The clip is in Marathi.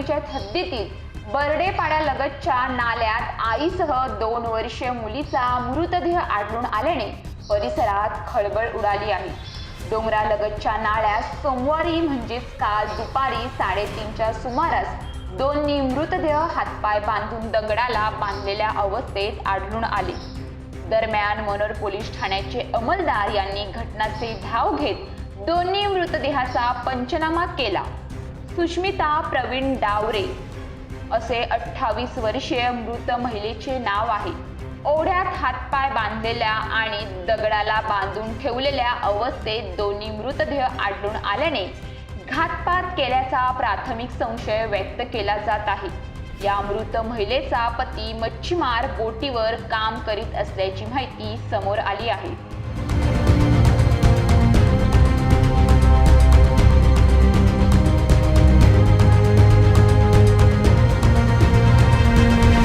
नगरपंचायत हद्दीतील बर्डेपाड्यालगतच्या नाल्यात आईसह 2 वर्षीय मुलीचा मृतदेह आढळून आल्याने परिसरात खळबळ उडाली आहे। डोंगरालगतच्या नाल्यात सोमवारी म्हणजेच काल दुपारी 3:30च्या सुमारास दोन्ही मृतदेह हातपाय बांधून दगडाला बांधलेल्या अवस्थेत आढळून आले। दरम्यान मनोर पोलीस ठाण्याचे अंमलदार यांनी घटनाचे धाव घेत दोन्ही मृतदेहाचा पंचनामा केला। सुष्मिता प्रवीण डावरे असे 28 वर्षीय मृत महिलेचे नाव आहे। ओढ्यात हातपाय बांधलेल्या आणि दगडाला बांधून ठेवलेल्या अवस्थेत दोन्ही मृतदेह आढळून आल्याने घातपात केल्याचा प्राथमिक संशय व्यक्त केला जात आहे। या मृत महिलेचा पती मच्छीमार बोटीवर काम करीत असल्याची माहिती समोर आली आहे।